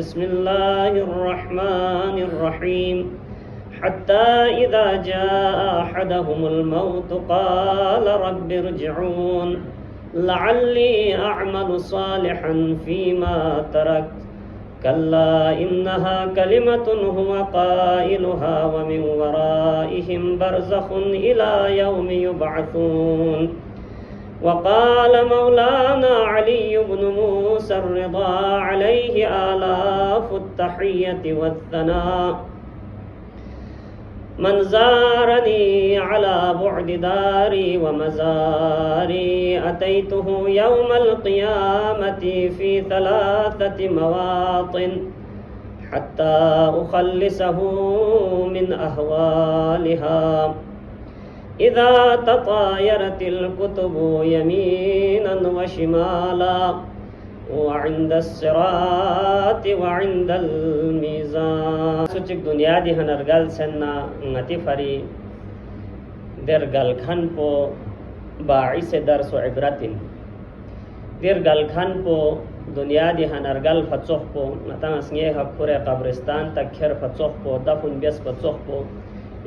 बिस्मिल्लाहिर्रहमानिर्रहीम हत्ता इज़ा जाअ अहदहुमुल मौत क़ाल रब्बिरजिऊन लअल्ली अअमलु सालिहन फ़ीमा तरक्त कल्ला इन्नहा कलिमतुन हुवा क़ाइलुहा व मिन वराइहिम बरज़खुन इला यौमि युबअसून वक़ाल मौलाना अली इब्न मूसा अर्रिज़ा अलैहि आलाफ़ुत तहिय्यति वस्सना मन ज़ारनी अला बुअदि दारी व मज़ारी अतैतुहु यौमल क़ियामति फ़ी सलासति मवातिन हत्ता उख़ल्लिसहु मिन अहवालिहा इज़ा ततायरतिल कुतुबु यमीनन व शिमाला व इंदस सिराति व इंदल मीज़ान सुचिक दुनिया दी हनरगल सन्ना ngati fari dergal khan po ba'is dars wa ibratin dergal khan po दुनिया दी हनरगल फचोख po natang asnge hakure qabristan takhir फचोख po dafun bes फचोख po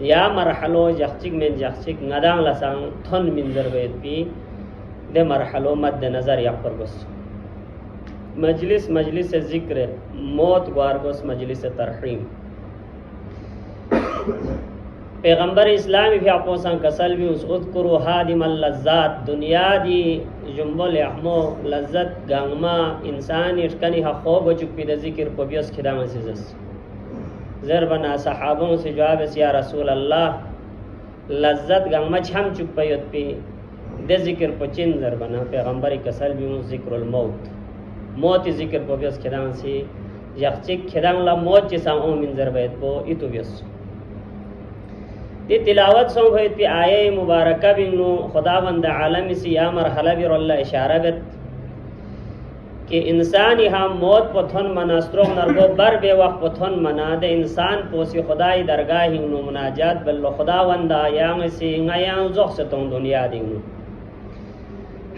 या मरहलो जख्चिक में जख्चिक ngadaang lasang thon min zarbet pi de मरहलो मद नजर या पर बस मजलिस मजलिस जिक्र मौत वारगोस मजलिस तरहीम पैगंबर इस्लामी भी आपोसां कसल भी उस उذकुरु हादिमल लज्जात दुनिया दी जुम्बल यहमो लज्जत गांगमा इंसान इश्कनी हखो बचुक पी जिक्र को बियस खिदा मसिजस ज़रबना सहाबों से जवाब या रसूल अल्लाह लज्जत गंगमा छम चुक पयत पे दे जिक्र पचिन ज़रबना पैगंबरी कसल भी जिक्रुल मौत मौत जिक्र को बियस खिदां से यखचिक खिदां ला मौत चिसा ओ मिन ज़रबैत को इतु बियस ती तिलावत सो भयत पे आये मुबारका बिनु खुदावंद आलम से या मरहला भी रल्ला इशारा गत कि इंसान यहाँ मौत पथन मना स्त्रोग नरगो बर बेवक्त पथन मना दे इंसान पोसी खुदाई दरगाह हिंगनु मुनाजात बल्लो खुदावंदा यांग से ngayanग जोख से तुम दुनिया दिंगनु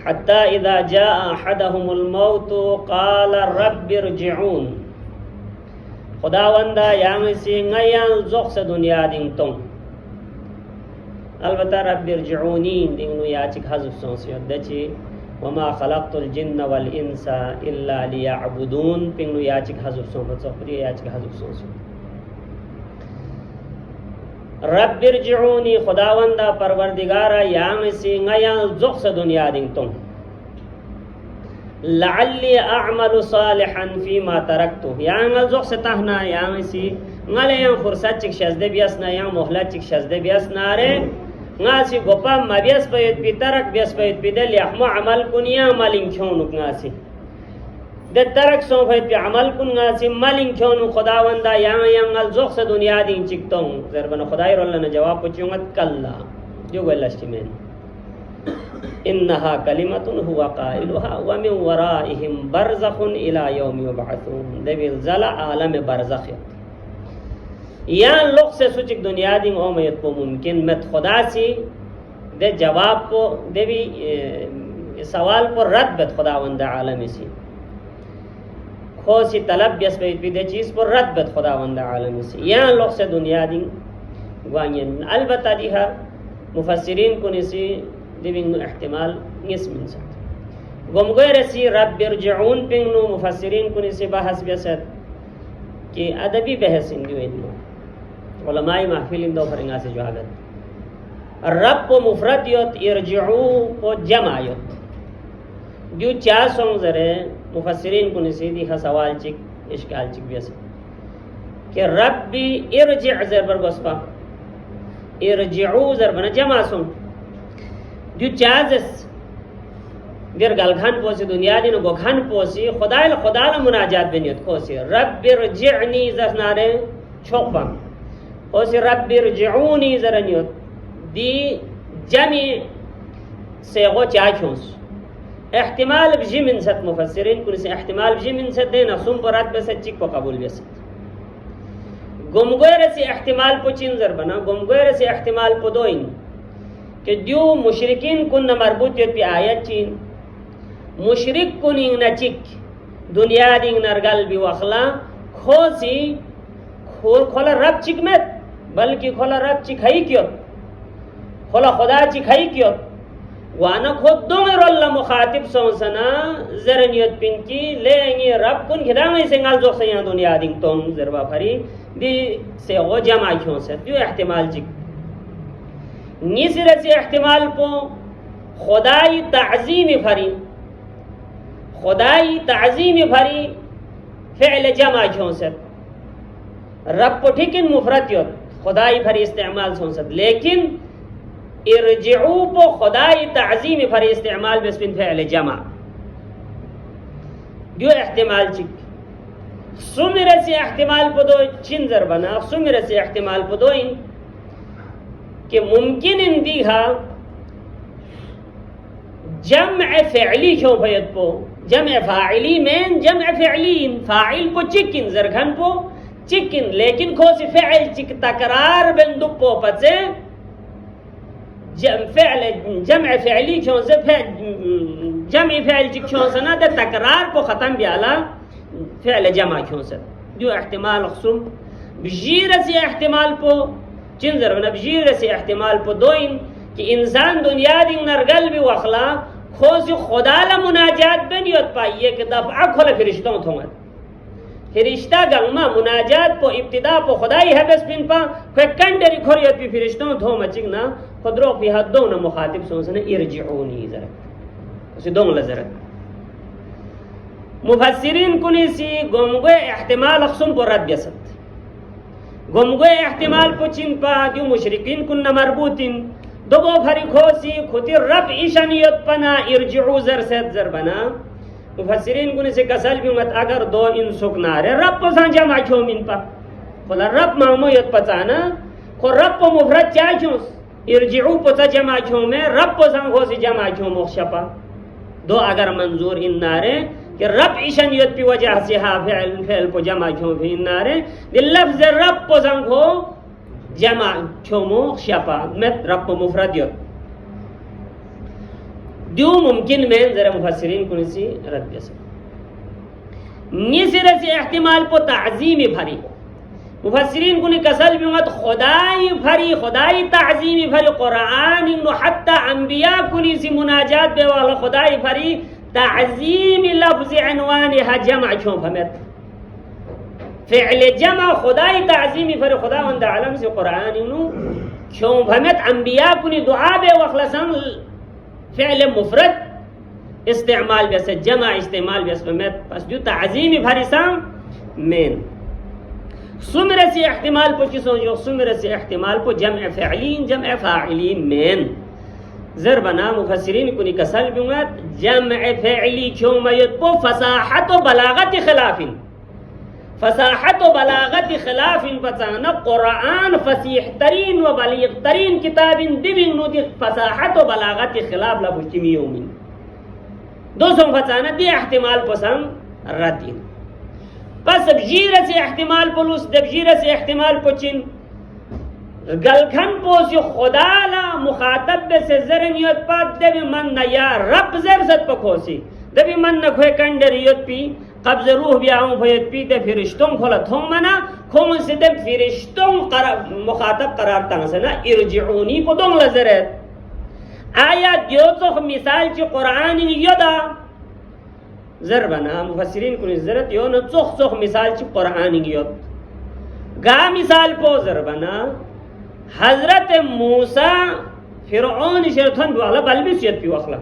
हत्ता इज़ा जाअ अहदहुमुल मौत क़ाल रब्बिरजिऊन खुदावंदा यांग से ngayanग जोख से दुनिया दिंग तुम अलबत्ता रब्बिरजिऊनी दिंगनु याचिक हज़फ सोंसियो दची वमा खलक़तुल जिन्न वल इंसा इल्ला लियअबुदून पिंगनु याचिक हज़फ सों बचोपरी याचिक हज़फ सों रब्बिरजिऊनी खुदावंदा परवरदिगारा यांग से ngayanग जोख से दुनिया दिंग तुम लअल्ली अअमलु सालिहन फीमा तरक्तु यांग जोख से तहना यांग से ngale yang फुर्सत चिक शजदे बियसना yang मोहलत चिक शजदे बियसना रे ngasi gopa mabias payet pitarak bias payet pidel yahmu amal kunya malin khonuk ngasi de tarak so payet pi amal kun ngasi malin khonu khudawanda yang al zokh se dunya din chiktong zarbana khudai rolla na jawab puchungat kalla jo golastimen innaha kalimatun huwa qailuha wa min waraihim barzakhun ila yawmi yub'athun de bil zala alam barzakh या लोग से सुचिक दुनिया दी ओमयत को मुमकिन मत खुदा सी दे जवाब को दे भी सवाल को रद्द बत खुदावंद आलमी सी खो सी तलब बस पे दे चीज़ पर रद्द बत खुदावंद आलमी सी या लोग से दुनिया दी ग्वानियन अलबत्ता दी है मुफस्सिरीन को निसी दिविंग इहतिमाल निस मिन सकते गुमगोर सी रब्बिरजिऊन पिंगनु मुफस्सिरीन को निसी बहस बसत कि अदबी बहस इंदु इन्नो उलमाई महफिल इंदो फरिंगा से जवागत रब को मुफरद योत इरजिऊ को जमा योत जो चार सोंग जरे मुफस्सिरीन को नसीदी का सवाल चिक इश्काल चिक बियस कि रब्बी इरजि ज़रबर गोस्पा इरजिऊ ज़रबना जमा सोंग जो चार जस देर गलखान पोसी दुनिया दिन गोखान पोसी खुदाल मुनाजात बनियत खोसी रब्बिरजिअनी ज़नारे छोपा खोसी रब्बिरजिऊनी ज़रनियत दी जमी से गो चाचोंस احتمال بجي من ست مفسرين كل سي احتمال بجي من ست देना सुम परत बस चिक को कबूल बस गुमगोर से احتمال पुचिन जर बना गुमगोर से احتمال पदोइन कि दियो मुशरिकिन कुन मरबूत पे आयत चीन मुशरिक कुनिंग नचिक दुनिया दिंग नरगल भी वखला खोसी खोला रब चिक में बल्कि खोला रब चिक हई क्यों खोला खुदा चिक हई क्यों वाना खुद दो रोल्ला मुखातिब सोसना जरनियत पिंकी लेंगे रब कुन खिदांगे सिंगल जो से यहाँ दुनिया दिंग तुम जरबा फरी दी से वो जमा क्यों से जो एहतिमाल चिक निसरे से एहतिमाल पो खुदाई ताज़ीम फरी खुदाई ताज़ीम फरी फ़िअल जमा क्यों से रब को ठीक इन मुफरत योत खुदाई फरी इस्तेमाल सोसत लेकिन इरजिऊ पो खुदाई ताज़ीम फरी इस्तेमाल बिस्मिन फ़िअल जमा जो एहतिमाल चिक सुमिर से एहतिमाल पो दो चिंजर बना सुमिर से एहतिमाल पो दो इन कि मुमकिन इन दीहा जम्अ फ़िअली क्यों भयत पो जम्अ फ़ाइली में जम्अ फ़िअलीन फ़ाइल पो चिकिन जरघन पो चिकिन लेकिन खोसी फ़िअल चिक तकरार बिंदु पो पचे जम्अ फ़िअली क्यों से जम्अ फ़िअल चिक क्यों से ना दे तकरार पो ख़त्म बियाला फ़िअल जमा क्यों से जो एहतिमाल अक्सुम बजीर से एहतिमाल पो चिंजर बना बजीर से एहतिमाल पो दोइन कि इंसान दुनिया दिन नरगल भी वखला खोसी खुदाला मुनाजात बनियत पाई एक दफ़ा खोला फरिश्तों थोंगत फरिश्ता गंगमा मुनाजात पो इब्तिदा पो खुदाई है बस बिन पा कोई कंडरी खोरियत भी फरिश्तों थो मचिगना खुदरो फी हदो न मुखातिब सोसने इरजिऊनी जरा उसे दोंग लजरत मुफस्सिरीन कुनी सी गुमगे एहतिमाल अक्सुम को रद बिसत गुमगे एहतिमाल को चिन पा दियो मुशरिकीन कुन मरबूतिन दोगो फरी खोसी खुदी रब ईशानियत पना इरजिऊ जर सेद जर बना मुफस्सिरीन कुनी से कसल भी मत अगर दो इन सुकनारे रब को सांजा माचो मिन पा खोला रब मामो यत पचाना खो रब को मुफरत चाचो इरजिऊ पचा जमा छो में रब को सांग खोसी जमा छो मोक्षपा दो अगर मंजूर इन नारे कि रब ईशानियत की वजह से हा फ़िअल को जमा छो भी इन नारे दिल लफ्ज़ रब को सांग हो जमा छोमो शपा में रब को मुफरद यो दो मुमकिन में जरा मुफस्सिरीन को सी रद जैसे निसर से एहतिमाल को ताज़ीम भरी मुफस्सिरीन को कसल भी मत खुदाई भरी खुदाई ताज़ीम भरी कुरान इन्नो हत्ता अंबिया को सी मुनाजात बे वाला खुदाई भरी ताज़ीम लफ्ज़ अनवान हा जमा छो भमत फ़िअल जमा खुदाई ताज़ीम फर खुदा वंद आलम से कुरान इनु क्यों भमत अंबिया कुनी दुआ बे वखलसन फ़िअल मुफरद इस्तेमाल जैसे जमा इस्तेमाल जैसे भमत बस जो ताज़ीम फरिसाम मेन सुमर से एहतिमाल को किसों जो सुमर से एहतिमाल को जम्अ फ़िअलीन जम्अ फ़ाइलीन मेन जर बना मुफस्सिरीन कुनी कसल बिंगत जम्अ फ़िअली क्यों मयत को फसाहत व बलागत खिलाफिन फसाहत व बलागत खिलाफिन पचाना कुरान फसीह तरीन व बलीग तरीन किताबिन दिबिन नुदी फसाहत व बलागत खिलाफ ला बुश्तिमियोमिन दो सौ पचाना दी एहतिमाल पसंद रद्दीन बस बजीर से एहतिमाल पुलुस दबजीर से एहतिमाल पुचिन गलखन पोसी खुदाला मुखातब से जरनियत पा दबी मन न या रब जर सत पखोसी दबी मन न खोए कंडरियत पी कब्ज रूह भी आऊं भयत पी ते फिरिश्तों खोला थों मना खों से दे फिरिश्तों मुखातब करार तंग से ना इरजिऊनी को दोंग लजरत आया जो तो मिसाल ची कुरान यदा जर बना मुफस्सिरीन को जरत यो न चोख चोख मिसाल ची कुरान यद गा मिसाल पो जर बना हजरत मूसा फिरौन शरथन वाला बलबिसियत पी वखला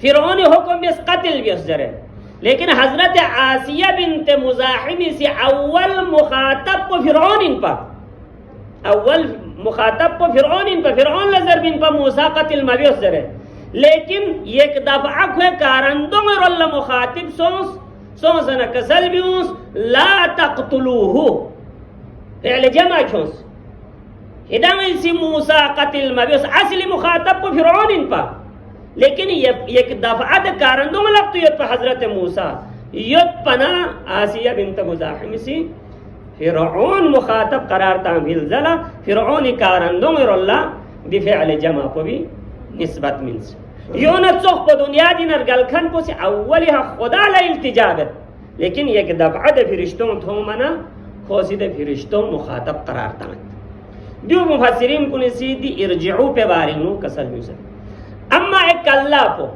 फिरौन हुक्म बिस कत्ल बिस जरे लेकिन हजरत आसिया बिनत मुज़ाहिम से अव्वल मुखातब को फिरौन इन पर अव्वल मुखातब को फिरौन इन पर फिरौन लजर बिन पर मूसा कत्ल मबिस जरे लेकिन एक दफा को कारंदों में रोल्ला मुखातिब सोस न कसल बिउस ला तक़तुलूहु फ़िअल जमा छोस हिदाई सी मूसा कत्ल मबिस असली मुखातब को फिरौन इन पर लेकिन एक दफा दे कारंदों में लगती है हजरत मूसा युद्ध पना आसिया बिनत मुज़ाहिम सी फिरौन मुखातब करार तामिल जला फिरौन कारंदों में रोल्ला बिफ़िअल जमा को भी निस्बत मिन्स योन चोख को दुनिया दिनर गलखन को से अव्वली हा खुदा ला इल्तिजाबत लेकिन ये कि दफा दे फिरिश्तों थो मना खोसी दे फिरिश्तों मुखातब करार तांत दियो मुफस्सिरीन कुन सीधी इरजिउ पे बारिनु कसल मुसे अम्मा एक अल्लाह को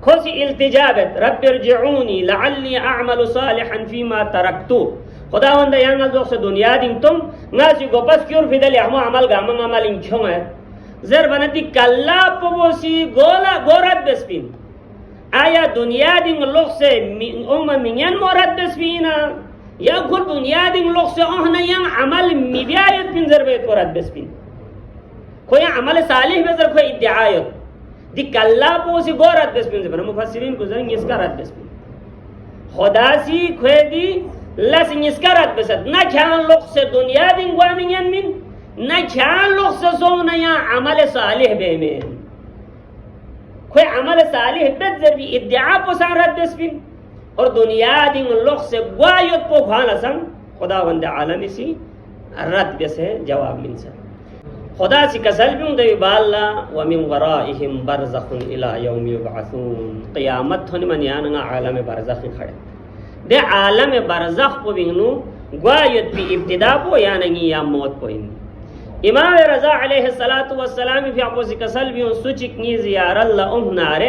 खोसी इल्तिजाबत रब इरजिऊनी लअल्ली अअमलु सालिहन फीमा तरक्तु खुदावंद यांगल जो से दुनिया दिन तुम ngazi gopas kyur fidel ya amal gama amal inchong है zer बनती कल्ला पवोसी गोला गोरत बस्पिन आया दुनिया दिन लोग से उम्म मियन मोरत बस्पिना या खुद दुनिया दिन लोग से ओहना yang amal मिबियायत बिन zer बेत गोरत बस्पिन कोई अमल सालिह बेजर कोई इद्दिआयत दी कल्ला पवोसी गोरत बस्पिन zer मुफस्सिरीन गुजरेंगे इसका रत बस्पिन खुदा सी खोदी लस निस्करत बसत ना ख्याल लोग से दुनिया दिन ग्वामियन मिन ना ख्याल लोग से सोना या अमल सालिह बे में कोई अमल सालिह बेजर भी इद्दिआ पोसान रद बस्पिन और दुनिया दिन लोग से ग्वायत पो खाना संग खुदावंद आलमी सी रद बसे जवाब मिन से खुदा सी कसल भी दे बाल्ला व मिन वराइहिम बरज़खुन इला यौम युबअसून क़यामत होने मन याना आलम बरज़ख खड़े दे आलम बरज़ख को बिगनु ग्वायत भी इब्तिदा को या नहीं या मौत को इन इमाम रज़ा अलैहि सलातु वस्सलाम fi आपो कसल भी सुचिक नी जियारल ला नारे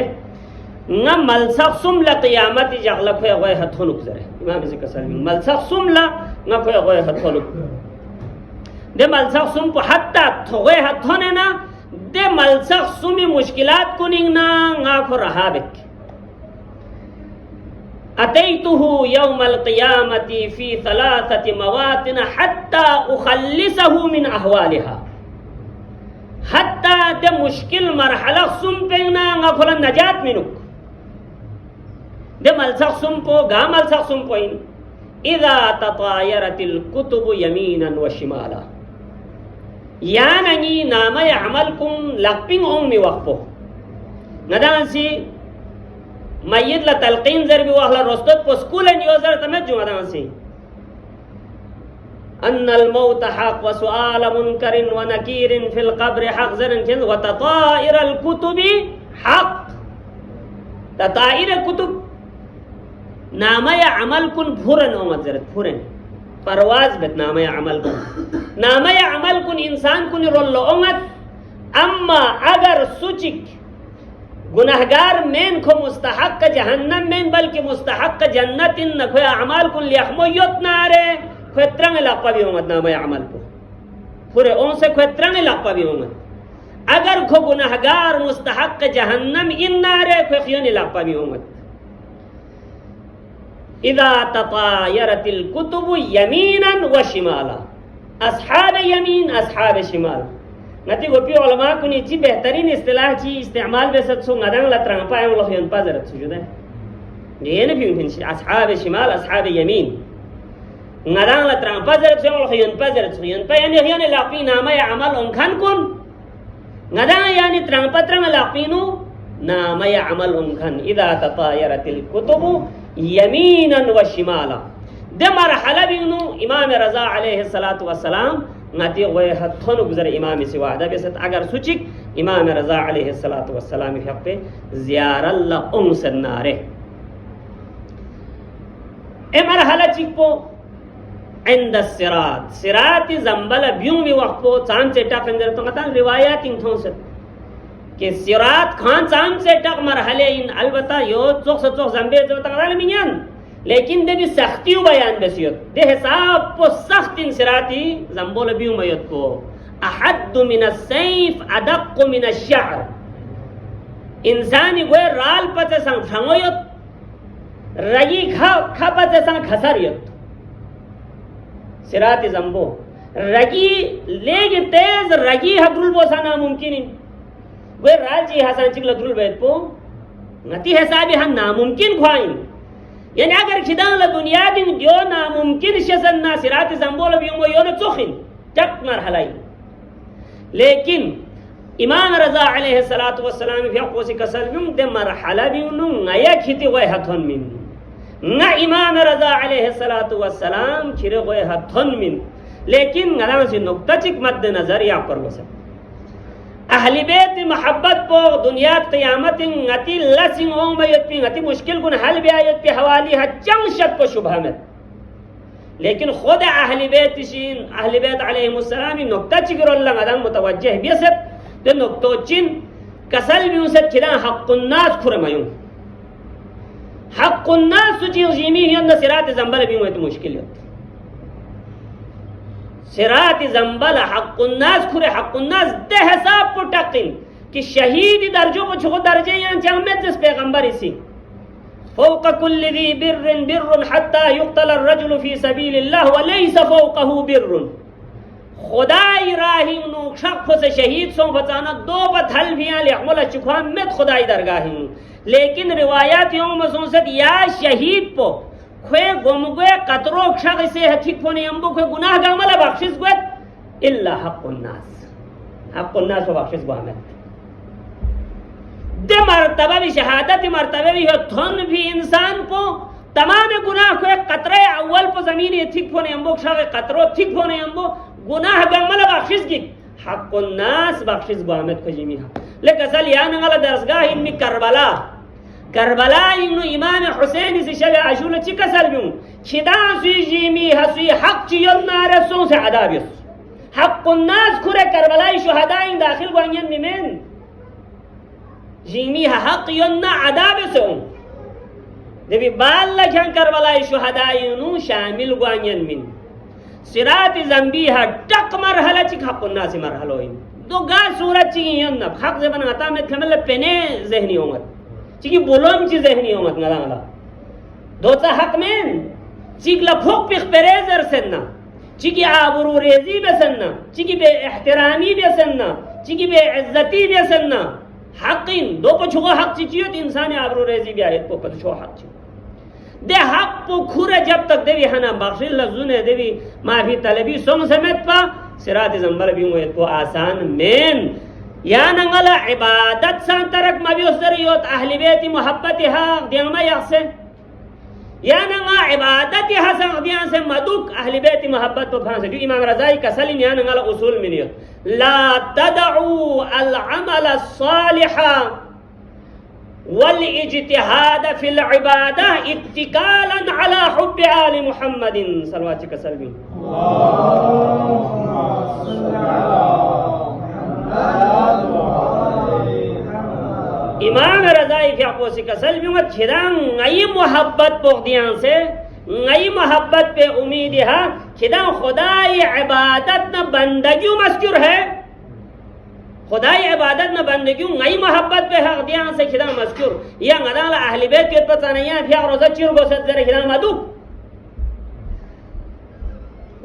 न मलसख सुम ला क़यामत जगल खोय गोय हथोनुक जरे इमाम से कसल भी मलसख सुम ला न खोय गोय हथोनुक दे मलसख सुम को हत्ता थोगे हथोने ना दे मलसख सुमी मुश्किलात को निंगना ना को रहाबक अतैतुहु यौमल क़ियामति फी सलासति मवातिन हत्ता उखल्लिसहु मिन अहवालिहा हत्ता दे मुश्किल मरहला सुम पेना ngafula najat minuk दे मलसख सुम को गा मलसख सुम को इन इज़ा ततायरतिल कुतुब यमीनन व शिमाला यानी नामा अमलकुम लक्पिंग ओंग mi waqpo nadaansi मय्यद ला तलक़ीन ज़र भी वाहला रोस्तत को स्कूल एंड यूज़र तमें जुमादान सी अन्नल मौत हक़ व सुआल मुनकरिन व नकीरिन फिल क़ब्र हक़ ज़रन चंद व तताइरल कुतुबी हक़ तताइर कुतुब नामय अमल कुन फुरन ओमत ज़रत फुरन परवाज़ बेत नामय अमल कुन इंसान कुन रोल्लो ओमत अम्मा अगर सुचिक गुनाहगार मेन को मुस्तहक जहन्नम मेन बल्कि मुस्तहक जन्नत इन न खोया अमल कुन लियखमोयत नारे खोय त्रंग लक्पा भी होमत नाम अमल को पूरे ओं से खोय त्रंग लक्पा भी होमत अगर खो गुनाहगार मुस्तहक जहन्नम इन नारे खोय खियन लक्पा भी होमत इज़ा ततायरतिल कुतुब यमीनन व शिमाला अस्हाब यमीन अस्हाब शिमाल नती गोपी उलमा को नीची बेहतरीन इस्तिलाह ची इस्तेमाल बेसत सो नदंग लत्रंग पाएं लोग पाजरत सुजुदा ये ने भी उनसे अस्हाब शिमाल अस्हाब यमीन नदंग लत्रंग पाजरत सो लोग पाजरत सुयन पे यानी लापी नामा या अमल उनखान कुन नदंग यानी त्रंग पत्रंग लापीनु नामा या अमल उनखान इज़ा ततायरतिल कुतुब यमीनन व शिमाला दे मरहला बिनु इमाम रज़ा अलैहि सलातु वस्सलाम नाती वे हथों गुजर इमाम से वादा बेसत अगर सुचिक इमाम रज़ा अलैहि सलातु वस्सलाम के हक़ पे ज़ियारल उंस नारे ए मरहला चिको इंद सिरात सिरात ज़ंबल ब्यूं भी वक़्तो चांद से टक अंदर तो मतान रिवायात इन थों से कि सिरात खान चांद से टक मरहले इन अलबत्ता यो चोख ज़ंबे जो तक मियान लेकिन दे भी सख्ती बयान बसियत दे हिसाब को सख्त इन सिराती जंबोल भी उमयत को अहद मिन सैफ अदक मिन अश्शअर इंसानी गोय राल पते संग फंगोयत रगी खा पते संग खसरियत सिराती जंबो रगी लेग तेज रगी हदरुल बोसाना मुमकिन गोय राजी हसन चिकल दुल बैत पो नती हिसाबी हम नामुमकिन ख्वाइन यानी अगर खिदान दुनिया दिन जो नामुमकिन शसन ना सिरात जंबोल भी वो यो न चोखिन चक मरहलाई लेकिन इमाम रज़ा अलैहि सलातु वस्सलाम भी कोसी कसल भी दे मरहला भी नु नया खिति वे हथन मिन न इमाम रज़ा अलैहि सलातु वस्सलाम खिरे वे हथन मिन लेकिन गलाम से नुक्ता चिक मद्दे नजर या पर वसे अहली बैत मोहब्बत पो दुनिया क़यामत ngati lasing ओमयत पी ngati मुश्किल गुन हल ब्यायत पे हवाली है चंशत को शुभा में लेकिन खुद अहली बैत शिन अहली बैत अलैहिमुस्सलाम नुक्ता चिगरोल्ला गदन मुतवज्जह बियसत ते नुक्तो चिन कसल भी उसे किदा हक़्क़ुन नास खुरमयू हक़्क़ुन नास सुची जीमी यन सिरात जंबल भी मुत मुश्किल है सिरात जंबल हक़्क़ुन नास खुरे हक़्क़ुन नास दे हिसाब पुटकिन कि शहीद दर्जों को छुको दर्जे यां जामत जिस पैगंबर इसी फौक कुल्लि ज़ी बिर्रिन बिर्रुन हत्ता युक़तल अर्रजुलु फ़ी सबीलिल्लाह व लैसा फ़ौक़हु बिर्रुन खुदाई राही नु शख्स से शहीद सो बचाना दो बथल भी लिहमल चुखाम में खुदाई दरगाही लेकिन रिवायात यों मसोसत या शहीद पो खे गुमगे कतरो शख्स से हथिक फोने अंबो खे गुनाह गामला बख्शिश गुत इल्ला हक़्क़ुन नास बख्शिश गुहमत दे मर्तबा भी शहादत मर्तबा भी हो थन भी इंसान को तमाम गुनाह को कतरे अव्वल को जमीन थिक फोने अंबो शख्स कतरो थिक फोने अंबो गुनाह गामला बख्शिश की हक़्क़ुन नास बख्शिश गुहमत को जिमी ले कसल या नगला दरसगाह इनमी करबला इन्नु इमाम हुसैन से शब आशूर ची कसल बिऊ खिदा सुई जीमी हसुई हक चियल नारे सो से अदाबिस हक़्क़ुन नास खुरे करबला शुहदा इन दाखिल गोयन मिमेन जीमी हक यन्ना अदाबिस देवी बाल लखन करबला शुहदा इन्नु शामिल गोयन मिन सिरात ज़ंबीहा टक मरहला ची हक़्क़ुन नास मरहलो इन दो गा सूरत ची यन्ना हक जबन अता में खमल पेने ज़हनी उमत चिकी बोलोम ची ज़हनी उमत नला दोता हक में चिक लफोक पिख पेरेजर सन्ना चिकी आबरू रेजी बेसन्ना चिकी बे एहतरामी बेसन्ना चिकी बे इज्जती बेसन्ना हक़िन दो पछुगो हक चिचियत इंसान आबरू रेजी भी आयत को पछो हक ची दे हक को खुरे जब तक देवी हना बख्शिल लफ्जुने देवी माफी तलबी सोंग समेत पा सिरात ज़ंबर भी हुए तो आसान मेन या नंगला इबादत सान तरक मबी उसरियत अहली बैत मोहब्बत हा दियामा यसे या नंगा इबादत हा सा दियां से मदुक अहली बैत मोहब्बत तो फांसे जो इमाम रज़ाई का सलीम या नंगला उसूल मिनियत ला तदउ अल अमल अस्सालिह वल इज्तिहाद फिल इबादह इत्तिकालन अला हुब्ब आल मुहम्मदिन सल्लल्लाहु अलैहि वसल्लम इमाम रज़ाई क्या पोसी कसल भी मत खिदां नई मोहब्बत पोखदियां से नई मोहब्बत पे उम्मीद है खिदां खुदाई इबादत न बंदगी मस्कुर है खुदाई इबादत न बंदगी नई मोहब्बत पे हक़दियां से खिदां मस्कुर या गदाला अहली बैत के पता नहीं है फिर रोज़ा चिरगो से जरे खिदां मदु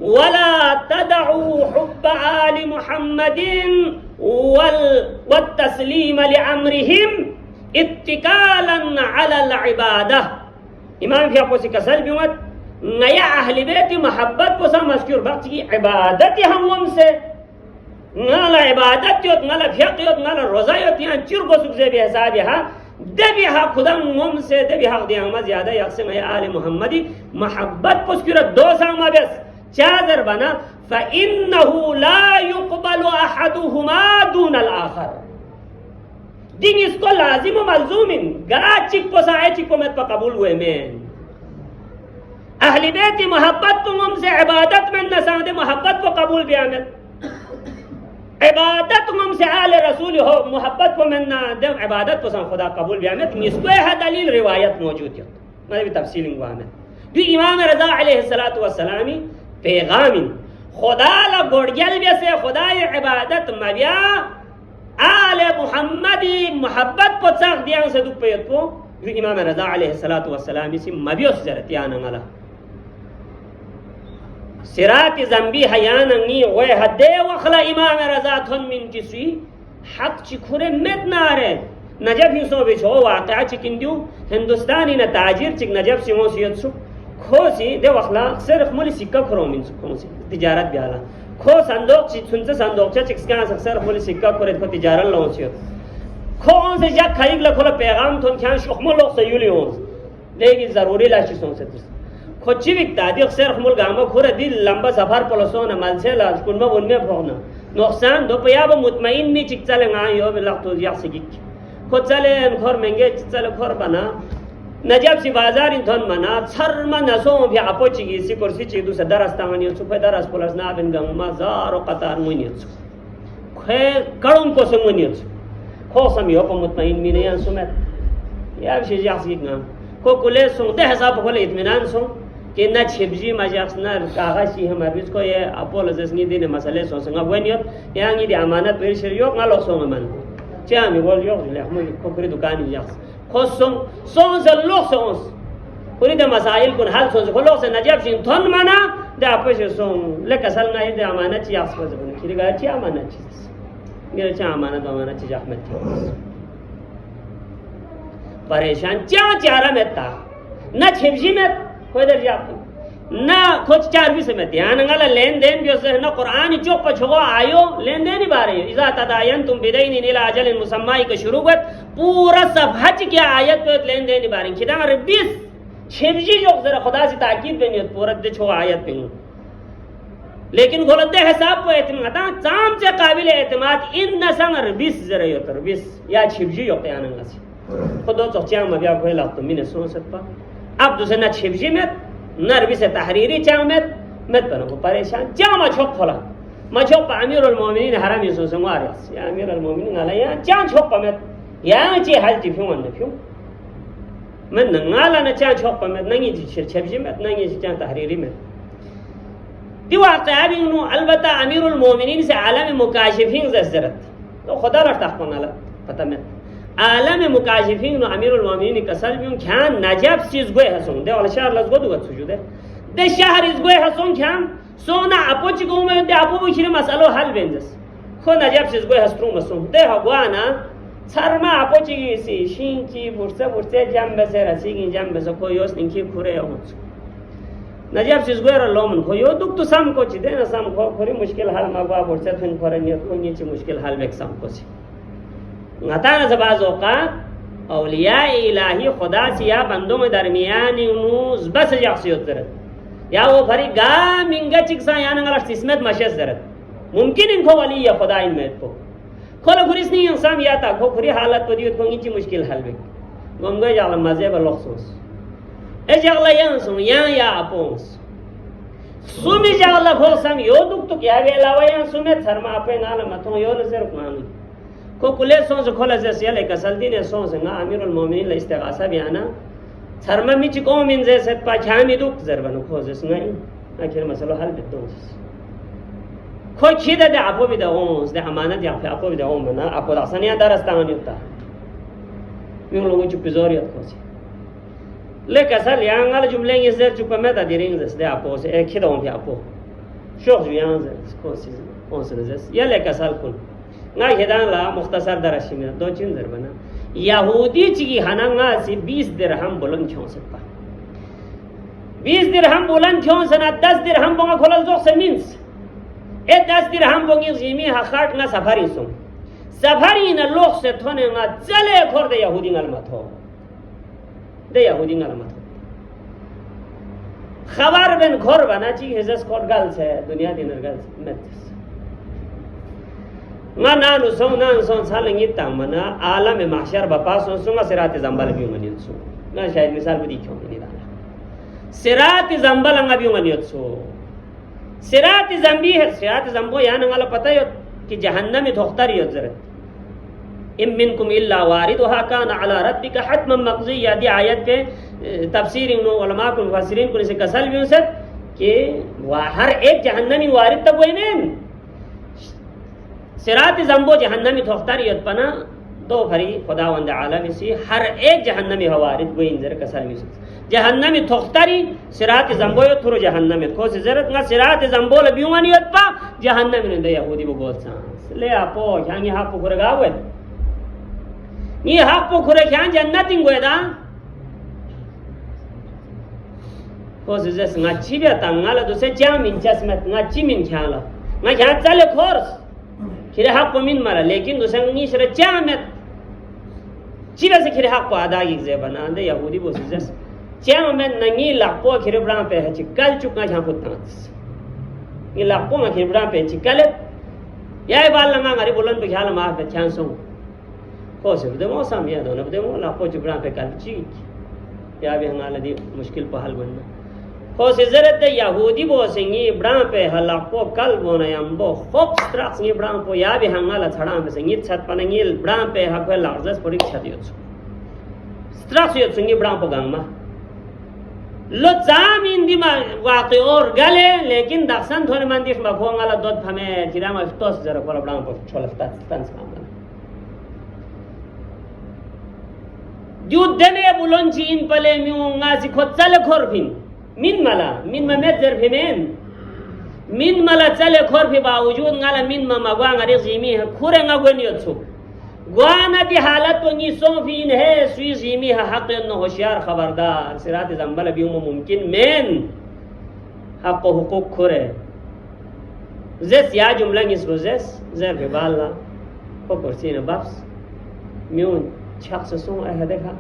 वला तदउ हुब्ब आल मुहम्मदिन والتسليم لأمرهم اتكالا على العبادة इमाम फिर आपको कसल भी मत नया अहली बैत की मोहब्बत को सा मस्कुर वक्त की इबादत हम से नाला इबादत योत नाला फिक़ योत नाला रोज़ा योत यहाँ चिरगो सुबज़े भी हिसाब यहाँ दबी हा खुदा मुम से दबी हा दिया हम ज़्यादा यकसम है आले मोहम्मदी मोहब्बत को स्कुर दो सामा बस चादर बना फ़इन्नहु ला युक़बलु अहदुहुमा दून अल-आख़र दिन इसको लाजिम मलज़ूमिन गरा चिक पोसाए चिक को मत पर कबूल हुए में अहली बैत की मोहब्बत तुम हमसे इबादत में नसादे मोहब्बत को कबूल भी आमद इबादत तुम हमसे आले रसूल हो मोहब्बत को मैं ना दे इबादत को खुदा कबूल भी आमद इसको है दलील रिवायत मौजूद है मैं भी तफसील हुआ है जो इमाम रज़ा अलैहिस्सलातु वस्सलामी पैगामी खुदा ला गोड़गल से खुदा इबादत मबिया आले मुहम्मदी मोहब्बत को साख दिया से दुख पे तो जो इमाम रज़ा अलैहिस्सलातु वस्सलाम इसी मबियोस जरतिया नंगला सिरात ज़ंबी हयानंगी वे हदे वखला इमाम रज़ा थन मिन किसी हक चिखुरे में नारे नजब हिसो बिछो वाक़या चिकिंदू हिंदुस्तानी न ताजिर चिक नजब सिमो सियत सु खोसी दे वखला सिर्फ मुली सिक्का खरो मिन खोसी तिजारत ब्याला खो संदोक सुनसे संदोक चिक्स का अक्सर मुली सिक्का करे को तिजारत लो सियत खो से जा खरीब लखोला पैगाम थोन ख्यान शुखमो लोग सयुली हो लेकिन जरूरी लाशी सोच से खोची विकता दिख सेर मुल गामा खुरे दिल लंबा सफर पलसोना मालसेला कुनमा उनमे भोगना नुकसान दो पया ब मुतमईन मी चिक चले nga yo belak to yak sigik ko chale khor menge chale khor bana najab si bazar in thon mana charma naso bi apochi gi si kursi chi du sadaras tangani su pe daras polas na ben gang ma zaro qatar muniyat khe kalon ko se muniyat ko sam yo po mutmain mi ne yan sumet ya bi yak sigik nga ko kule song de hesab ko le itminan song कि न छिपजी मजाक न कागज सी हम अरबिस को ये Apollo जसनी दिन मसले सो संग वनियत यांगी दी अमानत पेर शरियो ngalo song man चा mi gol yo le हम को पूरी दुकान यास खोसों सों से लोग सों पूरी द मसाइल कुन हल सों को लोग से नजब सिंह थन माना द आपस सों ले कसल ना ये अमानत यास को जबन खिर गा ची अमानत चीज मेरे चा अमानत चीज अहमद परेशान चा चारा में था न छिपजी में कोई दर जाप ना कुछ चार भी समय ध्यान गला लेन देन भी उससे ना कुरान चौक पर छुआ आयो लेन देन ही बारे इज़ा तदायन तुम बिदैन नीला अजल मुसम्माई का शुरुआत पूरा सब हज के आयत पे लेन देन ही बारे किधर अरे 20 छिपजी जो जरा खुदा से ताकीद बनी पूरा दे छुआ आयत पे लेकिन गलत हिसाब को एतमाद चाम से काबिल एतमाद इन नसंग 20 जरा यो तर 20 या छिपजी यो त्यान गसी खुद तो चाम में भी कोई लाग तो मिने सोच सकता अब दूसरे ना छिपजी में नरबी से तहरीरी चामेत मत बनो को परेशान क्या मछोक खोला मछोक अमीरुल मोमिनीन हराम यसो संवारिस या अमीरुल मोमिनीन अला या चां छोक पमेत या ची हल ची फ्यू मन फ्यू मन नंगाला न चां छोक पमेत नंगी ची छिपजी में नंगी ची चां तहरीरी में दी वाक़या भी नो अलबत्ता अमीरुल मोमिनीन से आलम मुकाशिफीन जरत तो खुदा रफ्ता पनाला पता में आलम मुकाशिफीन नो अमीरुल मोमिनीन कसल भी ख्यान नजब चीज गोय हसों दे वाला शहर लज गोदु सुजुदे दे शहर इस गोय हसों ख्यान सोना अपोच गो में दे अपो बिखिर मसलो हल बेंजस खो नजब चीज गोय हस्त्रो मसों दे हगवाना छरमा अपोच सी शिंची बुरसे जंबे से रसीगी जंबे से कोयोस निखी खुरे होच नजब चीज गोय लोमन खो यो दुख तो सम को ची दे ना सम खो खोरी मुश्किल हाल मगवा बुरसे थन खोरे नि को नी ची मुश्किल हाल बेक सम को ची ngata na zabazo ka awliya ilahi खुदा से या बंदों में दरमियान नूज बस जाक्सियत जरत या वो भरी गा मिंगा चिकसा या नंगला किस्मत मशस जरत मुमकिन इनको वली या खुदा इन में को खोला गुरिस नहीं इंसान या था खो खुरी हालत तो दियो को इंची मुश्किल हल बे गंगे जाला मजे बलखसोस ए जगला यांसो या अपोस सुमी जगला खोसम यो दुख तो क्या वेलावा या सुमे थरमा पे नाल मथो यो नजर कुआनी को कुले सोच खोला जैसे ले कसलदी ने सोच ना अमीरुल मोमिनीन ले इस्तिगासा बयाना शर्मा मी चिको मिन जैसे पाछामी दुख जरबनो खोजस नहीं आखिर मसलो हल बितो खो खिदा दे आपो भी दओस दे अमानत या आपो भी दओ मना आपो दासनिया दरस्तान युता मी लोगो चुपिजोरियत खोसी ले कसल यांगल जुमले इसे चुपा में दिरिंग जैसे दे आपो से एक खिदा भी आपो शोख बियान जैसे खोसी ओस जैसे ये ले कसल कुल ना हिदान ला मुख्तसर दरशी में दो चीज बना यहूदी ची हनंगा से 20 दिरहम बुलंद क्यों सकता 20 दिरहम बुलंद क्यों सना 10 दिरहम बोंगा खोलल जो से मींस ए 10 दिरहम बोंगी जीमी हखाट ना सफारी सुन सफारी न लोग से थोने ना चले खोर दे यहूदी नल मत हो खबर बिन खोर बना ची हिजस खोर गल से दुनिया दिनर गल मत नानु सो सालंगी तमना आलम महशर बपासो सुंगा सिरात जंबल भी मनियत सो ना शायद मिसाल भी दिखो नहीं दाना सिरात जंबल अंगा भी मनियत सो सिरात जंबी है सिरात जंबो या नंगाला पता है कि जहन्नम में धोखतारी जरत इम मिनकुम इल्ला वारिदुहा कान अला रब्बिका हतमन मक़ज़िया दी आयत पे तफसीर इन उलमा को मुफस्सिरीन को से कसल भी उसे कि हर एक जहन्नमी वारिद तक वही नहीं सिरात जंबो जहन्नमी धोखतारी पना दो भरी खुदावंद आलम सी हर एक जहन्नमी हवारिद गो इंजर कसर में जहन्नमी धोखतारी सिरात जंबो यो थुरो जहन्नमी को से जरत ना सिरात जंबो ल बिवानी पा जहन्नमी ने यहूदी बो बोल सा ले आपो यांगी हा पुकुर गावे ये हा पुकुर यां जन्नत इन गोदा को से जस ngachi बे तंगाला दुसे जामिन चस्मत ngachi मिन ख्याला ना क्या चले खोर्स खिरे हक को मिन मारा लेकिन दुसंगी शरे चामत चिरा से खिरे हक को अदा की जे बना दे यहूदी बोस जस Ceng men nangi lakpo kiri brang pe cikal cuk nga jang putans. Ngi lakpo nga kiri brang pe cikalet. Yai bal nga ngari bulan pe khala ma pe chansung. Ko se de mo sam ya do na de mo lakpo cuk brang pe kal chi. Ya bi ngala di mushkil pa hal banna. Ko se zarat de yahudi bo singi brang pe halakpo kal bo na yambo khop strax ngi brang po ya bi hangala thada me singi chat panangil brang pe hakwe larjas porik chadiyo. Strax yo singi brang po gangma. लो जामीन दिमा वाक़ई और गले लेकिन दक्षन थोड़े मंदिर में खोंगाला दोत हमें जिरामा स्टोस जरा कोला ब्रांड पर छोलस्ता स्टंस कामना युद्ध में बुलंची इन पले म्यूंगा सी खुद चले खोरफिन मिन में मेजर फिमेन मिन मला चले खोरफि बावजूद गाला मिन में मगवांग अरे जीमी है खुरेंगा गोनियो छु गुआना दी हालत वंगी सोफीन है सुई जीमी है हक न होशियार खबरदार सिरात जंबल भी मुमकिन मेन हक हुकूक खुरे जेस या जुमला इसको जेस जर बिबाला को कुर्सी न बफ्स म्यून शख्स सो है देखा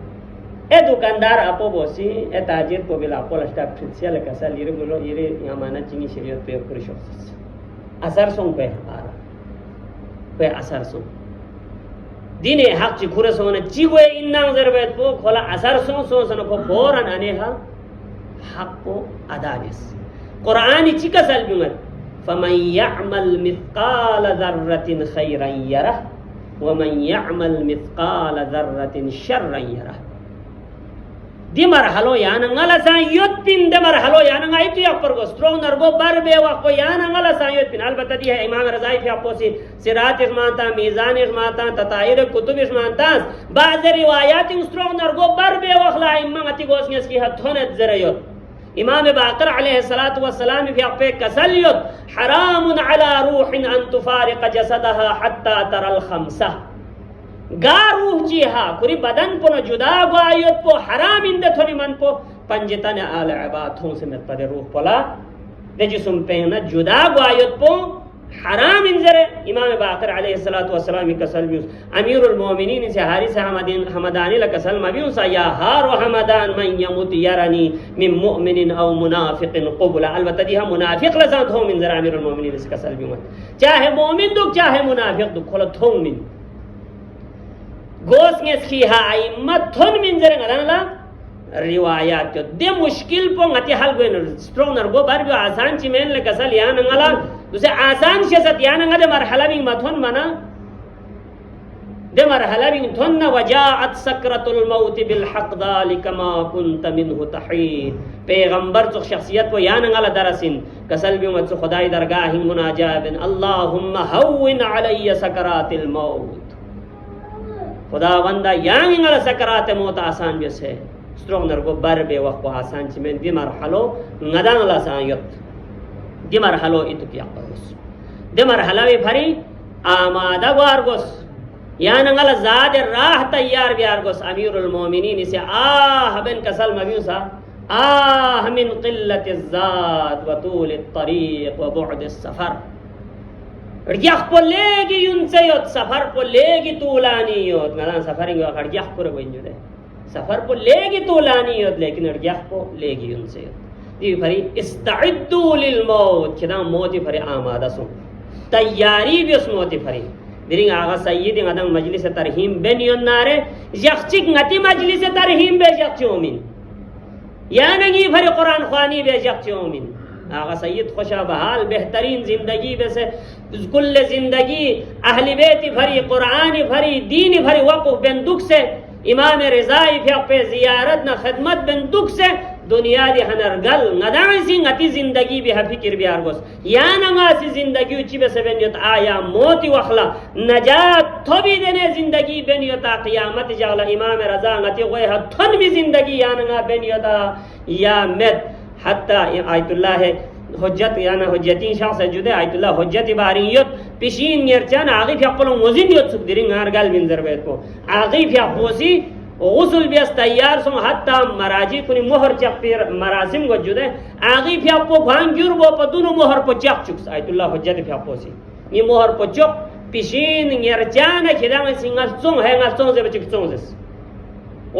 ए दुकानदार आपो बोसी ए ताजिर को बिला को लस्टा प्रिंसियल का सा लिरे बोलो ये यामाना चिंगी शरीयत पे कर शख्स असर सों पे असर सों दिने हक ची खुरे सोने चिगवे इन्नांग जरबेत पो खोला असर सो सनो को फौरन अनेहा हक को अदाबिस कुरानी चिका सलबिमत फमन यअमल मिथकाल ज़र्रतिन खैरन यरह वमन यअमल मिथकाल ज़र्रतिन शर्रन यरह दिमर hello Yana ngala sa yotpin demar halo yana ngai tu yak pergo strong nargo barbe wa ko yana ngala sa yotpin albata di hai imam razai fi aposi sirat ismanta mizan ismanta tatair kutub ismanta ba'd riwayat strong nargo barbe wa khla imam ati gosnges ki hathonet zarayot imam baqir alayhi salatu wassalam fi ape kasalyot haramun ala ruhin an tufariq jasadaha hatta tara al khamsa गा रूह जी हा कुरी बदन पो न जुदा गायत पो हराम इंदे थोड़ी मन पो पंजिता ने आल इबादतों से मत पदे रूह पोला दे जिसम पे न जुदा गायत पो हराम इंजरे इमाम बाकर अलैहि सलातु वस्सलाम कसल भी अमीरुल मोमिनीन से हारिस हमदानी ला कसल मबियु सा या हार व हमदान मन यमुत यरनी मिन मुमिनिन औ मुनाफिकिन क़बला अलबत्ता दी हम मुनाफिक ला जात हो मिन जरा अमीरुल मोमिनीन से कसल भी चाहे मोमिन दुख चाहे मुनाफिक दुख खोला थो मिन गोस ने खिहा इम्मत थोन Minjar ngala riwayat to de mushkil po ngati hal goen strong nar go bar bi आसान ची मेन ले कसल या ngala दुसे आसान शसत या ngade marhala bi mathon mana de marhala bi thon wajaat sakratul maut bil haqq dhalika ma kunta minhu tahid पैगंबर तो शख्सियत को या ngala darasin कसल bi mat खुदाई दरगाह मुनाजात allahumma hawwin alayya sakaratil maut खुदावंदा यांग ngala सकारात मौत आसान जैसे स्ट्रोंग नरगो बर बे वक्त को आसान ची में दिमर हलो ngadaang la सांयत दिमर हलो itu किया परगोस दिमर हलावे भरी आमादा वारगोस यान ngala जाद राह तैयार बियारगोस अमीरुल मोमिनीन से बिन कसल मबियुसा मिन क़िल्लति ज़ाद व तूल الطريق व बुअद السفر रजाख को लेगी उनसे योत सफर को लेगी तूलानी योत ना सफरिंग का रजाख को रगोइन जुड़े सफर को लेगी तूलानी योत लेकिन रजाख को लेगी उनसे योत ये भरी इस्ताइद्दू लिल मौत किदा मौत भरी आमादा सो तैयारी भी उस मौत भरी दिरिंग आगा सय्यद गदंग मजलिस तरहीम बेनियन नारे यखचिक ngati मजलिस तरहीम बे यखचोमिन या नगी भरी कुरान ख्वानी बे यखचोमिन आगा सय्यद खुशा बहाल बेहतरीन जिंदगी वैसे कुल्ले जिंदगी अहली बेती भरी कुरानी भरी दीनी भरी वक़्फ़ बिन दुख से इमाम रिज़ाई पे जियारत न खिदमत बिन दुख से दुनिया दी हनरगल नदाई सिंह अति जिंदगी भी फिक्र भी आरगोस या नंगासी जिंदगी उची बे सेबन यत आया मौती वखला नजात थोबी देने जिंदगी बेन यता क़यामत जगला इमाम रज़ा गति गोय हथन भी जिंदगी या नंगा बेन यता या मत हत्ता आयतुल्लाह हज्जत याना हज्जती शख्स जुदे आयतुल्लाह हज्जत बारियत पिशीन निरचन आगे फियापलो मोजिन यत सुकदिरिंग आरगल बिन जरबेत को आगे फियापोसी गुस्ल बियस तैयार सो हत्ता मराजी कुनी मोहर चक्पीर मरासिम गो जुदे आगे फियापो भांग्युर बो पदुनो मोहर पो चक चुक्स आयतुल्लाह हज्जत फियापोसी ये मोहर पो चक पिशीन निरचन खिदांग सिंगल सोंग है ngल सोंग जे बचिक सोंग जेस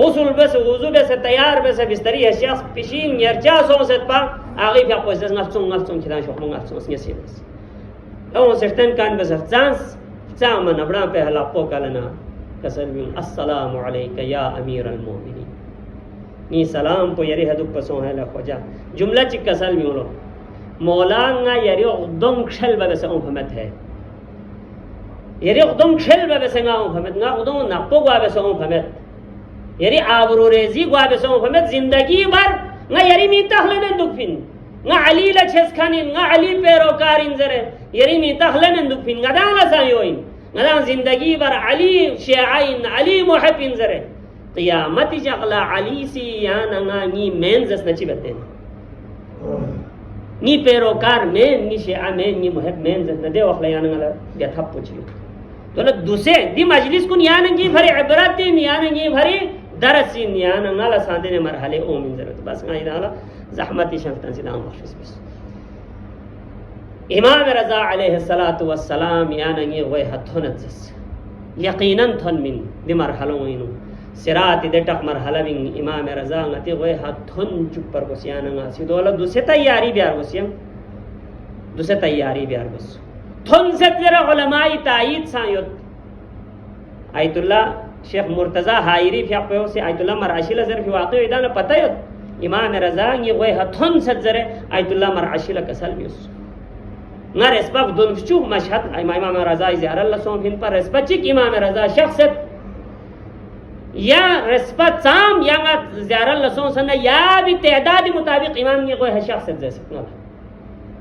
usul bes wuzu bes tayar bes bistari hesias pishin yercha son set pa agi pya pues ngalsung kidan shokh ngalsung snyesibes on certain kan bes zans zama na bra pe hala po kalana kasalbi assalamu alayka ya amir al mu'minin ni salam po yari hadu paso hala khoja jumla chik kasalbi ulo مولانا یری اقدام کشل به بسه اون فهمت ہے یری اقدام کشل به بسه اون فهمت نه اقدام نقطه گواه بسه اون فهمت یری آبرو ریزی گواه بسه اون فهمت زندگی بر نه یری میتخلن اندوکفین نه علی لچس کنین نه علی پیروکارین زره یری میتخلن اندوکفین ندان لسایوین ندان زندگی بر علی شیعین علی محبین زره قیامتی جغلا علی سی یا نی منزس نچی بتین ni پیروکار میں نی شیعہ میں نی محب میں نہ دے وخلا یان ngala dia thap puchi to la duse di majlis kun yan ngi bhari ibrat din yan ngi bhari darasin yan ngala sandene marhale o min zarat bas ngai dala zahmati shaftan silam khus bis imam raza alayhi salatu wassalam yan ngi way hathonat zas yaqinan thon min di marhalo inu सिरात देटक मरहला Bing इमाम रजा ngati goy hathun chupar gosiana nga sidola duse tayyari biar gosiam duse tayyari biar gos thon setera ulamai ta'id sayot ayatullah sheikh murtaza hairi fiaqo se ayatullah marashila zar fi waqi idana patayot imam raza ngi goy hathun setzere ayatullah marashila kasal bius ngar esbab dun chu mashhad imam raza ziyara allah som hin par esbachik imam raza shakhsat या रस्पत साम या ज़्यादा लसों सना या भी तादाद मुताबिक इमाम ये कोई शख्स जैसे ना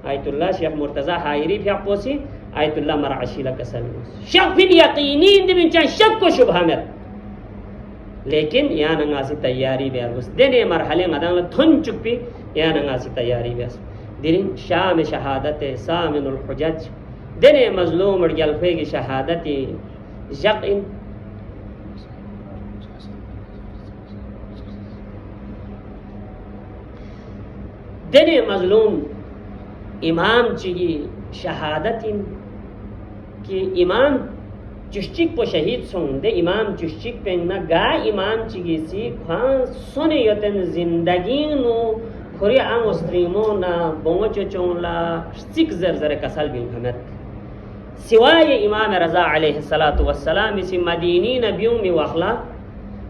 आयतुल्लाह शेख मुर्तज़ा हायरी फिर पोसी आयतुल्लाह मराशिला कसम शक फिर यकीनी इन दिन चाहे शक को शुभ में लेकिन या नंगासी तैयारी भी उस दिन ये मरहले मदान थन चुप्पी या नंगासी तैयारी भी दिन शाम शहादत सामिनुल हुज्जज दिन मजलूम और जलफे की शहादत यकीन دنه مظلوم امام چیگی شهادتین که امام چشچیک پو شهید سونده امام چشچیک پنگنا گا امام چیگی سی خوان سونه یوتن زندگینو خوری آن استریمونا بونچو چونلا سیک زرزر کسال بین حمد سوای امام رضا علیه السلام سی مدینین بیومی وخلا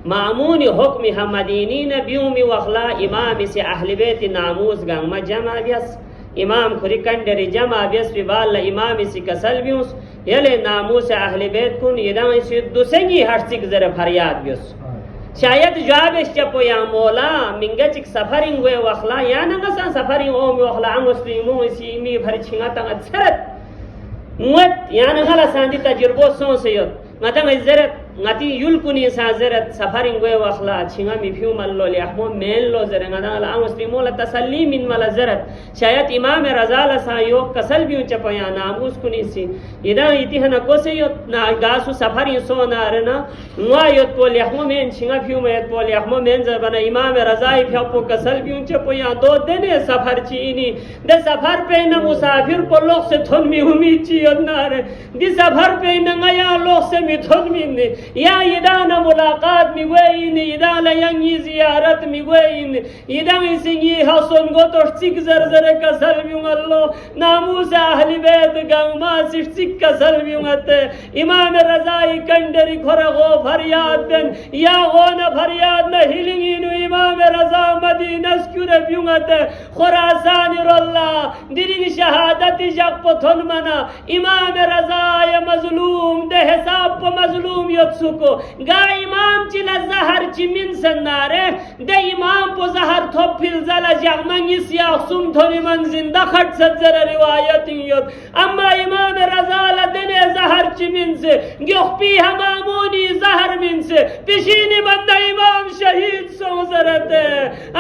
معمون حکم مدینین بیومی وخلا امام سے اہل بیت ناموز گنگ جمع بیس امام خوری کنڈر جمع بیس پی بالا امام سے کسل بیوس یلی ناموس اہل بیت کن یدن سی دوسنگی ہر سک ذر فریاد بیس شاید جوابش چپو یا مولا منگا چک سفرنگوی وخلا یا نگسان سفرنگ اومی وخلا ام مسلمون سی امی بھر چھنگا تنگا سرت موت یا نگلا ساندی تجربو سون سیود مدن زرت ngati yulkuni sa zarat safaring goy wakhla chinga mi fiu mallo li ahmo mello zaranga la muslimo la tasalli min mala zarat shayat imam raza la sa yo kasal bi chapaya namus kuni si ida itihana ko se yo na gasu safari so na arena ngwa yo to li ahmo men chinga fiu me to li ahmo men zabana imam raza i fiu kasal bi chapaya do dene safar chini de safar pe na musafir ko log se thon mi humi chi anar di safar pe na ngaya log se mi thon mi یا یدانا ملاقات میگوین یدانا ینگی زیارت میگوین یدانا سنگی حسن گوتوش چک زرزر کسل بیون اللہ ناموس اہل بیت گنگما سش چک کسل بیونت امام رضای کندری کھرغو فریاد دن یا غون فریاد نہیلنگینو امام رضا مدینہ سکور بیونت خراسان راللہ دیرین شہادت جگ پتھن منا امام رضای مظلوم دے حساب پا مظلوم یتسکو گا امام چلا زہر چی من سنارے دے امام پو زہر تھو پھل زلا جغمنگی سیاخ سم تھونی من زندہ خٹ سدزر روایت یت اما امام رضا لدنے زہر چی من سے گیخ پی ہمامونی زہر من سے پیشینی بندہ امام شہید سوزرت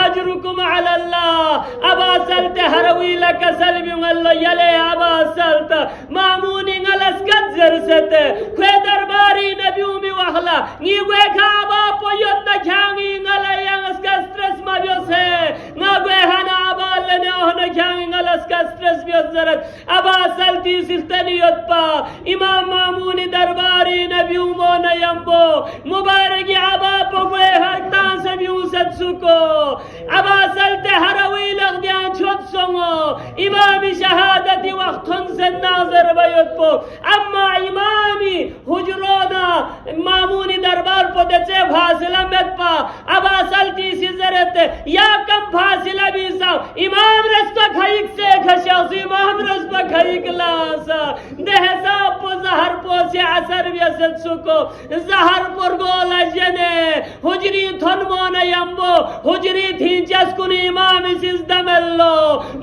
اجرکم علی اللہ ابا سلط حروی لکا سلبیم اللہ یلے ابا سلط مامونی غلس کت زرست کوئی درباری نبیومی وخلا نیگوے کعبا پویت نکھانگی غلی ینگس کا سترس مبیس ہے نگوے ہنا ابا لنے اوہن مكان الاسكسترس بيزرت ابا سلتي سلطنيت با امام مامون درباري نبي مونا يمبو مبارك ابا بوغوي هرتان سبيوسد سوكو ابا سلت هروي لغديان شد سونو امام شهادتي وقتن سن ناظر بيت بو اما امامي حجرونا مامون دربار پدچه فاصله مت با ابا سلتی سیزرت یا کم فاصله بیسا امام رستا خیق سے خشاس امام رستا خیق لاسا ده حساب پو زہر پو سے عصر بیست سکو زہر پر گولا جنے حجری تھنمون یمبو حجری تھین چسکن امام سیزدملو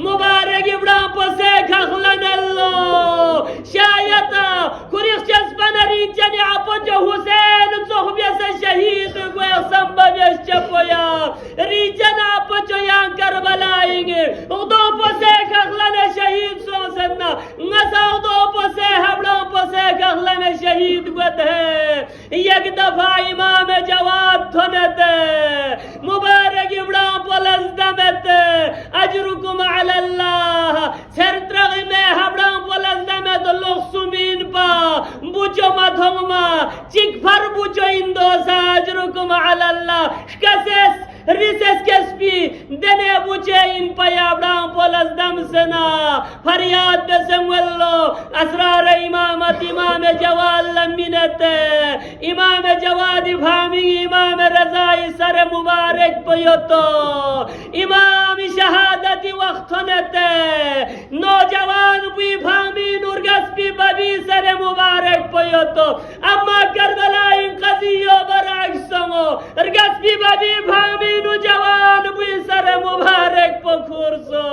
مبارک ابرام پو سے خخلنلو شایتا کریخ چسپن ریچنی اپو جو حسین صحبیس شہید گوے سمبیس چپویا ریچنا اپو جو یان کربلا آئینگے اغدو پو سے خخلن شہید سوسننا نسا اغدو پو سے حبلوں پو سے خخلن شہید گوت ہے یک دفعہ امام جواد تھنت مبارک ابرام پو لزدمت اجرکم علی اللہ سرطرغ میں حبرام پو لزدمت لوگ سمین پا بوچو مدھوما چک فر بوچو اندوسا اجرکم علی اللہ شکسس ریسس کسپی دنے بوچے ان پیابڑاں پولس دم سنا فریاد بسنولو اسرار امامت امام جواد لمنت امام جواد فامی امام رضائی سر مبارک پیوتو امام شہادتی وقتنت نوجوان پی فامی نرگس پی ببی سر مبارک پیوتو اما کربلائی قضیو برعکسنو رگس پی ببی فامی نوجوان بسر مبارک پخورسو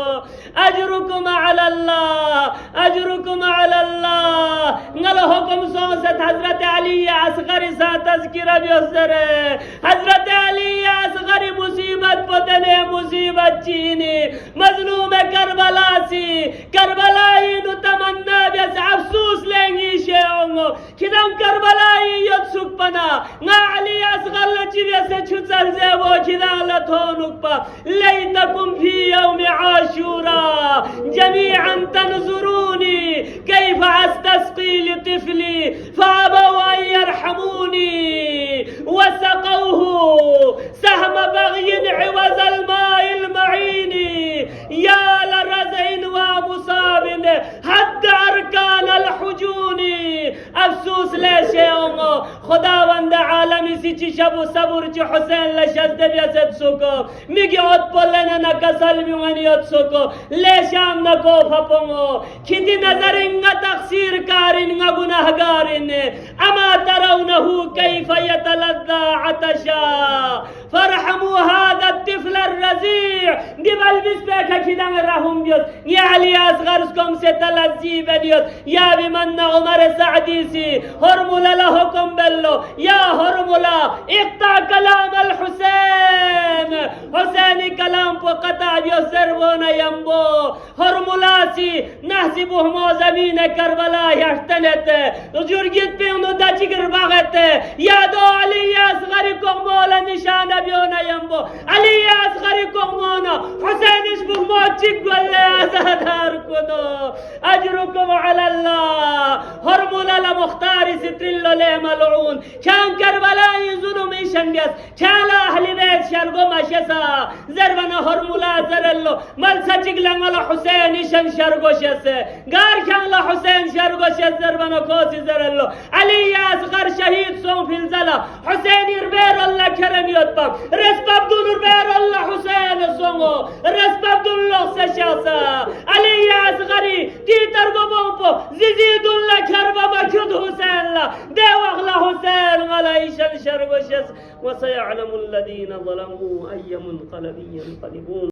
اجرکم علی اللہ اجرکم علی اللہ نل حکم سوست حضرت علی اصغر سا تذکرہ بیسر حضرت علی اصغر مصیبت پتنے مصیبت چینی مظلوم کربلا سی کربلائی نو تمنا بیس افسوس لینگی شیعونگو کدام کربلائی ید سک پنا نا علی اصغر لچی بیسے چھتل زیبو کدام لتونک پا لیتکم فی یوم عاشورا جميعا تنظروني كيف استسقي لطفلي فابوا ان يرحموني وسقوه سهم بغي عوز الماء المعين يا لرزع ومصاب حد اركان الحجون افسوس ليش يوم خداوند عالمی سی چی شب و صبر چی حسین لشزده بیست سکو میگی ات پلن نکسل بیونیت سکو لیشام نکو پپنگو کتی نظر انگا تقصیر کارن انگا گناہگارن اما ترونه کیف یتلذا عطشا فرحموا هذا الطفل الرزيع دبل بسبك كدان رحم بيوت يا علي اصغركم ستلذي بنيوت يا بمن عمر سعديسي هرملا لهكم بلو يا هرملا اقطع كلام الحسين حسين كلام فقطع بيسرون ينبو هرملاسي نحسبه موزمين كربلا يحتنت جرجت بيونو دا جگر باغت يا دو علي اصغركم مولا نشان بیونا یمبو علی اصغری کمونا حسین اشبه موچک گولی ازادار کنو اجرکم علی اللہ هرمولا لمختاری سترلو لی ملعون چان کربلائی ظلم ایشن بیس چالا اہلی بیت شرگو مشسا زربنا هرمولا زرلو ملسا چگلنگ حسین ایشن شرگو شس گار کن حسین شرگو شس زربنا کوسی زرلو علی اصغر شهید سون فی الزلا حسین اربیر اللہ کرمیت با رسباب دونور بیر اللہ حسین سونگو رسباب دون لوگ سے شاسا علی اصغری تیتر گو بومپو زیزید اللہ کربا بکد حسین لا دیو اغلا حسین غلائشن شرگوشس وسيعلم الذين ظلموا أي منقلب ينقلبون